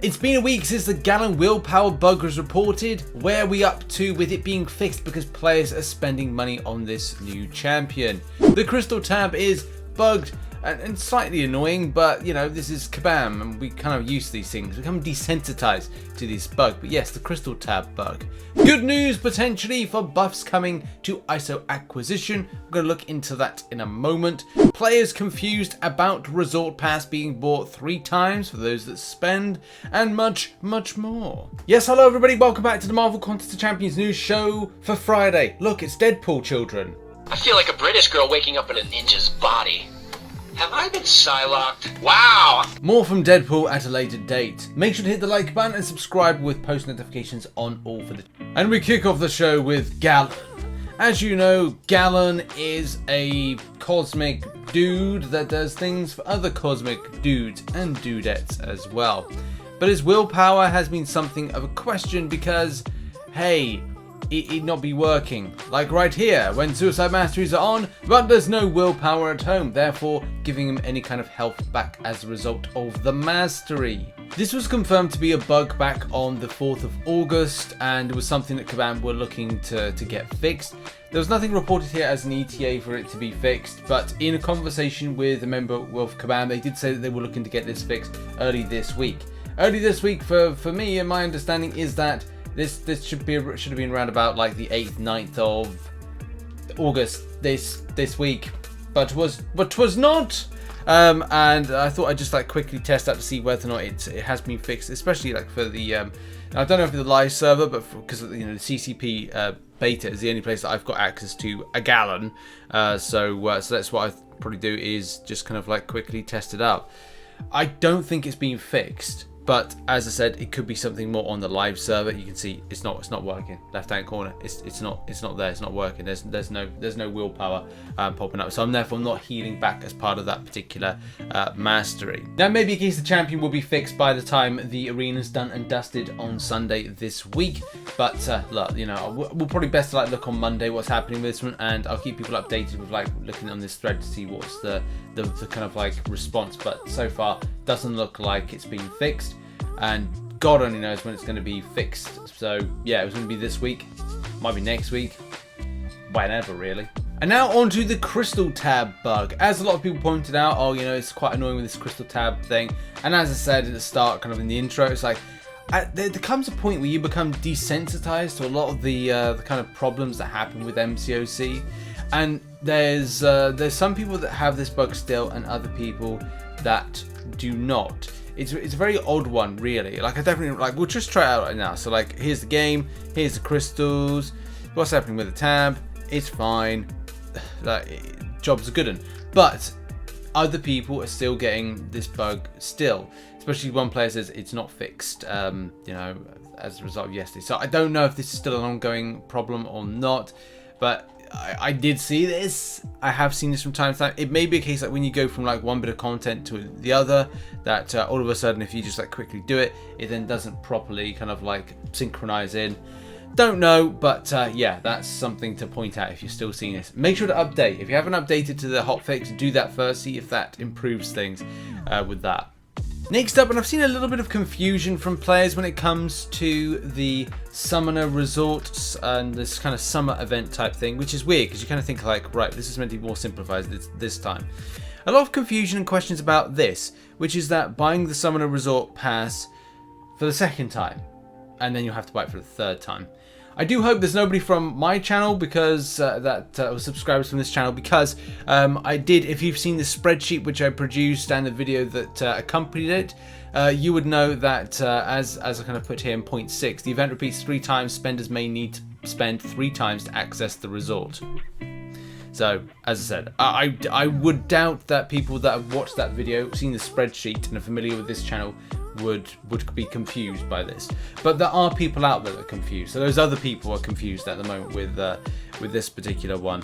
It's been a week since the Galan Willpower Bug was reported. Where are we up to with it being fixed because players are spending money on this new champion? The crystal tab is bugged and slightly annoying, but you know, this is Kabam and we kind of used to these things. We become desensitized to this bug, but yes, the crystal tab bug. Good news potentially for buffs coming to ISO acquisition. We're going to look into that in a moment. Players confused about resort pass being bought 3 times for those that spend, and much more. Yes, hello everybody, welcome back to the Marvel Contest of Champions news show for Friday. Look, it's Deadpool, children. I feel like a British girl waking up in a ninja's body. Have I been Psylocked? Wow! More from Deadpool at a later date. Make sure to hit the like button and subscribe with post notifications on all for the... And we kick off the show with Galan. As you know, Galan is a cosmic dude that does things for other cosmic dudes and dudettes as well. But his willpower has been something of a question because, hey, it not be working. Like right here, when Suicide Masteries are on, but there's no willpower at home, therefore giving him any kind of health back as a result of the mastery. This was confirmed to be a bug back on the 4th of August, and it was something that Kabam were looking to get fixed. There was nothing reported here as an ETA for it to be fixed, but in a conversation with a member of Kabam, they did say that they were looking to get this fixed early this week. Early this week for me, and my understanding is that this should have been around about like the 8th, 9th of August this week, but was not. And I thought I'd just like quickly test out to see whether or not it has been fixed, especially like for the I don't know if the live server, but because you know the CCP beta is the only place that I've got access to a Galan. So that's what I probably do is just kind of like quickly test it out. I don't think it's been fixed. But as I said, it could be something more on the live server. You can see it's not working. Left hand corner, it's not there. It's not working. There's no willpower popping up. So I'm therefore not healing back as part of that particular mastery. Now maybe in case the champion will be fixed by the time the arena's done and dusted on Sunday this week. But look, you know, we'll probably best to like look on Monday what's happening with this one, and I'll keep people updated with like looking on this thread to see what's the kind of like response. But so far doesn't look like it's been fixed. And God only knows when it's going to be fixed. So yeah, it was going to be this week, might be next week, whenever really. And now on to the crystal tab bug. As a lot of people pointed out, oh, you know, it's quite annoying with this crystal tab thing. And as I said at the start, kind of in the intro, it's like there comes a point where you become desensitized to a lot of the kind of problems that happen with MCOC. And there's some people that have this bug still, and other people that do not. It's a very odd one, really. Like I definitely like. We'll just try it out right now. So like, here's the game. Here's the crystals. What's happening with the tab? It's fine. Like, job's a good one. But other people are still getting this bug still. Especially one player says it's not fixed. You know, as a result of yesterday. So I don't know if this is still an ongoing problem or not. But I did see this. I have seen this from time to time. It may be a case like when you go from like one bit of content to the other, that all of a sudden if you just like quickly do it, it then doesn't properly kind of like synchronize in. Don't know, but yeah, that's something to point out if you're still seeing this. Make sure to update. If you haven't updated to the hotfix, do that first. See if that improves things with that. Next up, and I've seen a little bit of confusion from players when it comes to the summoner resorts and this kind of summer event type thing, which is weird because you kind of think like, right, this is meant to be more simplified this time. A lot of confusion and questions about this, which is that buying the summoner resort pass for the 2nd time, and then you'll have to buy it for the 3rd time. I do hope there's nobody from my channel because was subscribers from this channel, because I did, if you've seen the spreadsheet which I produced and the video that accompanied it, you would know that as I kind of put here in point 6, the event repeats 3 times, spenders may need to spend 3 times to access the resort. So, as I said, I would doubt that people that have watched that video, seen the spreadsheet and are familiar with this channel would be confused by this. But there are people out there that are confused. So those other people are confused at the moment with this particular one.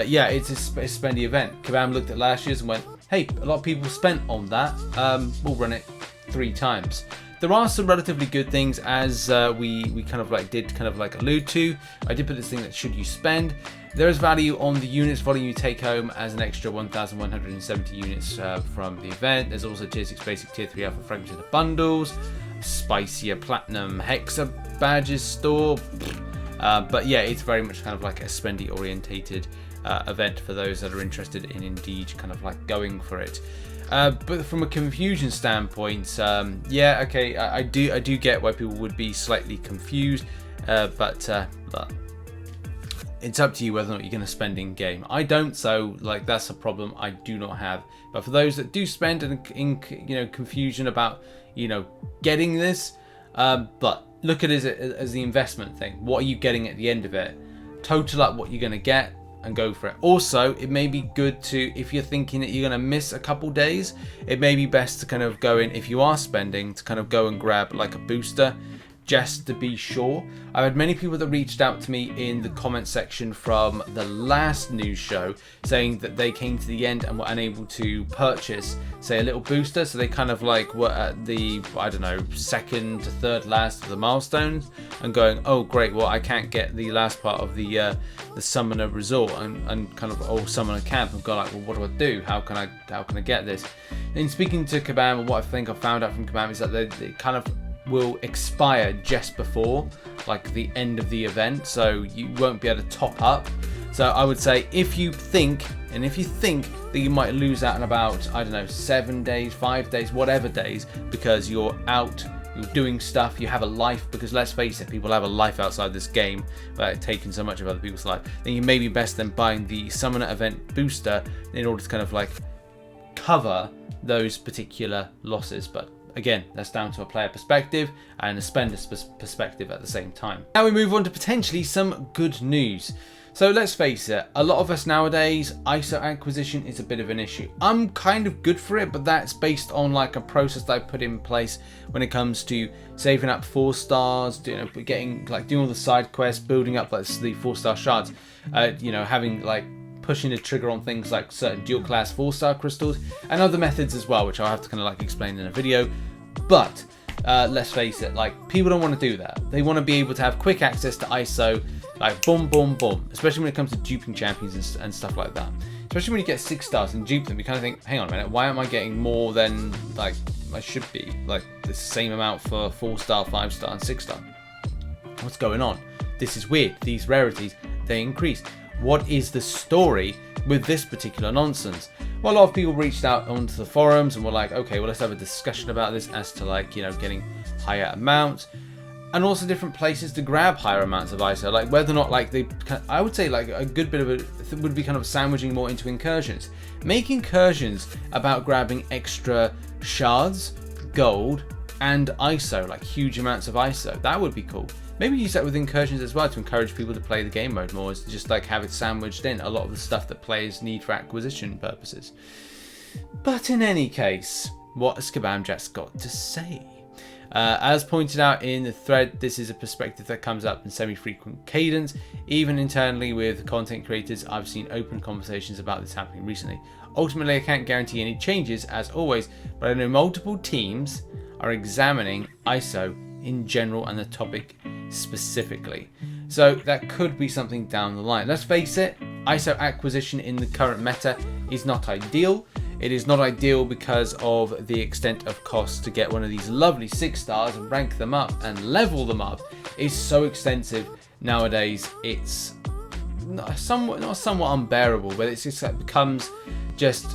Yeah, it's a spendy event. Kabam looked at last year's and went, hey, a lot of people spent on that. We'll run it 3 times. There are some relatively good things, as we kind of like allude to. I did put this thing that should you spend. There is value on the units volume you take home as an extra 1,170 units from the event. There's also tier 6 basic, tier 3 alpha fragmented bundles. spicier platinum hexa badges store. But yeah, it's very much kind of like a spendy orientated event for those that are interested in indeed kind of like going for it. But from a confusion standpoint, yeah, okay, I do get why people would be slightly confused, but it's up to you whether or not you're going to spend in game. I don't, so like that's a problem I do not have. But for those that do spend in confusion about getting this, but look at it as the investment thing. What are you getting at the end of it? Total up what you're going to get and go for it. Also, it may be good to, if you're thinking that you're going to miss a couple days, it may be best to kind of go in, if you are spending, to kind of go and grab like a booster just to be sure. I've had many people that reached out to me in the comment section from the last news show saying that they came to the end and were unable to purchase, say, a little booster. So they kind of like were at the, I don't know, second to third last of the milestones and going, oh great, well I can't get the last part of the summoner resort and kind of summoner camp, and go like, well what do I do? How can I get this? In speaking to Kabam, what I think I found out from Kabam is that they kind of will expire just before like the end of the event, so you won't be able to top up. So I would say if you think that you might lose out in about, I don't know, 7 days, 5 days, whatever days, because you're out, you're doing stuff, you have a life, because let's face it, people have a life outside this game without taking so much of other people's life, then you may be best then buying the summoner event booster in order to kind of like cover those particular losses. But again, that's down to a player perspective and a spender perspective at the same time. Now we move on to potentially some good news. So let's face it, a lot of us nowadays, ISO acquisition is a bit of an issue. I'm kind of good for it, but that's based on like a process that I put in place when it comes to saving up 4 stars, doing all the side quests, building up like the 4-star shards, having like pushing the trigger on things like certain dual class 4-star crystals and other methods as well, which I'll have to kind of like explain in a video. But let's face it, like people don't want to do that. They want to be able to have quick access to ISO, like boom, boom, boom, especially when it comes to duping champions and stuff like that. Especially when you get 6 stars and dupe them, you kind of think, hang on a minute, why am I getting more than like I should be? Like the same amount for 4-star, 5-star and 6-star. What's going on? This is weird. These rarities, they increase. What is the story with this particular nonsense? Well, a lot of people reached out onto the forums and were like, okay, well, let's have a discussion about this as to like, getting higher amounts and also different places to grab higher amounts of ISO. Like whether or not like I would say like a good bit of it would be kind of sandwiching more into incursions. Make incursions about grabbing extra shards, gold and ISO, like huge amounts of ISO. That would be cool. Maybe use that with incursions as well to encourage people to play the game mode more, is to just like have it sandwiched in a lot of the stuff that players need for acquisition purposes. But in any case, what has Kabamjack's got to say? As pointed out in the thread, this is a perspective that comes up in semi-frequent cadence. Even internally with content creators, I've seen open conversations about this happening recently. Ultimately, I can't guarantee any changes as always, but I know multiple teams are examining ISO in general and the topic specifically. So that could be something down the line. Let's face it, ISO acquisition in the current meta is not ideal. It is not ideal because of the extent of cost to get one of these lovely 6 stars and rank them up and level them up is so extensive nowadays. It's not somewhat unbearable, but it's just like becomes just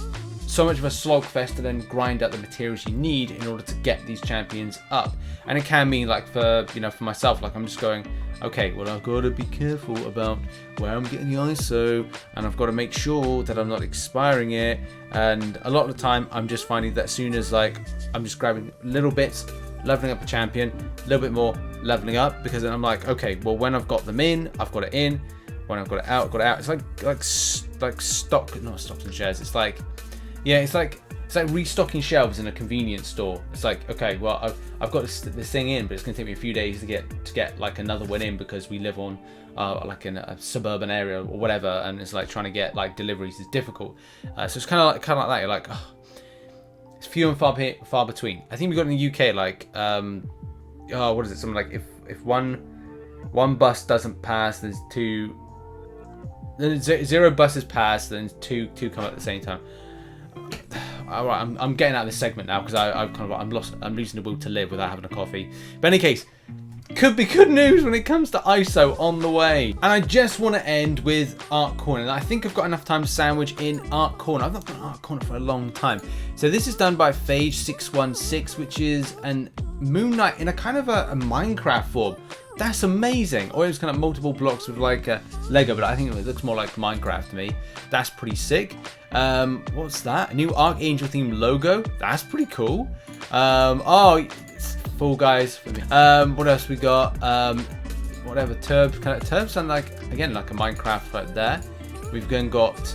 so much of a slogfest to then grind out the materials you need in order to get these champions up. And it can mean like for myself, like I'm just going, okay, well I've got to be careful about where I'm getting the ISO and I've got to make sure that I'm not expiring it. And a lot of the time I'm just finding that as soon as like I'm just grabbing little bits, leveling up a champion, a little bit more, leveling up, because then I'm like, okay, well when I've got them in, I've got it in. When I've got it out, I've got it out. It's like stock, not stocks and shares. It's like, yeah, it's like restocking shelves in a convenience store. It's like, okay, well, I've got this thing in, but it's going to take me a few days to get like another one in because we live on like in a suburban area or whatever, and it's like trying to get like deliveries is difficult. So it's kind of like that. You're like, oh, it's few and far between. I think we got in the UK like, what is it? Something like if one bus doesn't pass, there's 2. Then 0 buses pass, then two come at the same time. Alright, I'm getting out of this segment now because I'm losing the will to live without having a coffee. But in any case, could be good news when it comes to ISO on the way. And I just want to end with Art Corner. And I think I've got enough time to sandwich in Art Corner. I've not done Art Corner for a long time. So this is done by Phage616, which is an Moon Knight in a kind of a Minecraft form. That's amazing. Or it's kind of multiple blocks with like a Lego, but I think it looks more like Minecraft to me. That's pretty sick. What's that? A new Archangel themed logo. That's pretty cool. Oh, Fall Guys. What else we got? Whatever, Turb sound like, again, like a Minecraft right there. We've then got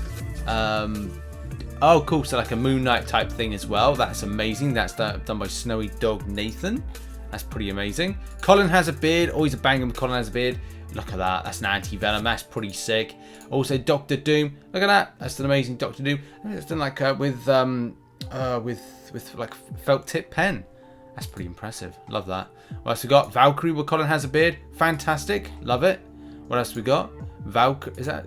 oh cool, so like a Moon Knight type thing as well. That's amazing. That's done by Snowy Dog Nathan. That's pretty amazing. Colin has a beard. Always a banger when Colin has a beard. Look at that. That's an anti-venom. That's pretty sick. Also Doctor Doom. Look at that. That's an amazing Doctor Doom. It's done like with like felt tip pen. That's pretty impressive. Love that. What else we got? Valkyrie where Colin has a beard. Fantastic. Love it. What else we got? Is that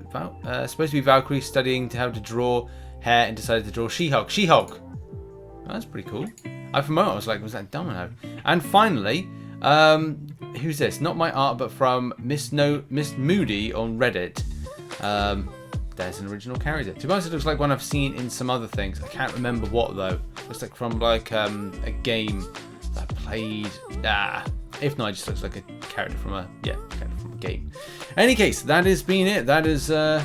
supposed to be Valkyrie studying how to draw hair and decided to draw She-Hulk. She-Hulk. Oh, that's pretty cool. I for a moment I was like, was that Domino? And finally, who's this? Not my art, but from Miss Moody on Reddit. There's an original character. To be honest, it looks like one I've seen in some other things. I can't remember what though. Looks like from like a game that I played. If not, it just looks like a character from a game. In any case, that has been it. That is the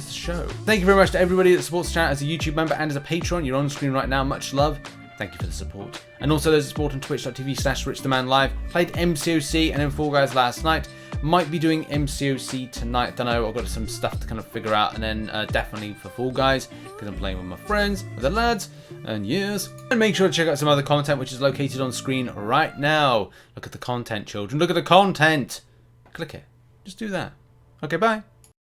show. Thank you very much to everybody that supports the channel as a YouTube member and as a patron. You're on screen right now. Much love. Thank you for the support. And also those that support on twitch.tv/RichTheMan live. Played MCOC and then Fall Guys last night. Might be doing MCOC tonight. Don't know. I've got some stuff to kind of figure out. And then definitely for Fall Guys because I'm playing with my friends, with the lads, and yes. And make sure to check out some other content which is located on screen right now. Look at the content, children. Look at the content. Click it. Just do that. Okay, bye.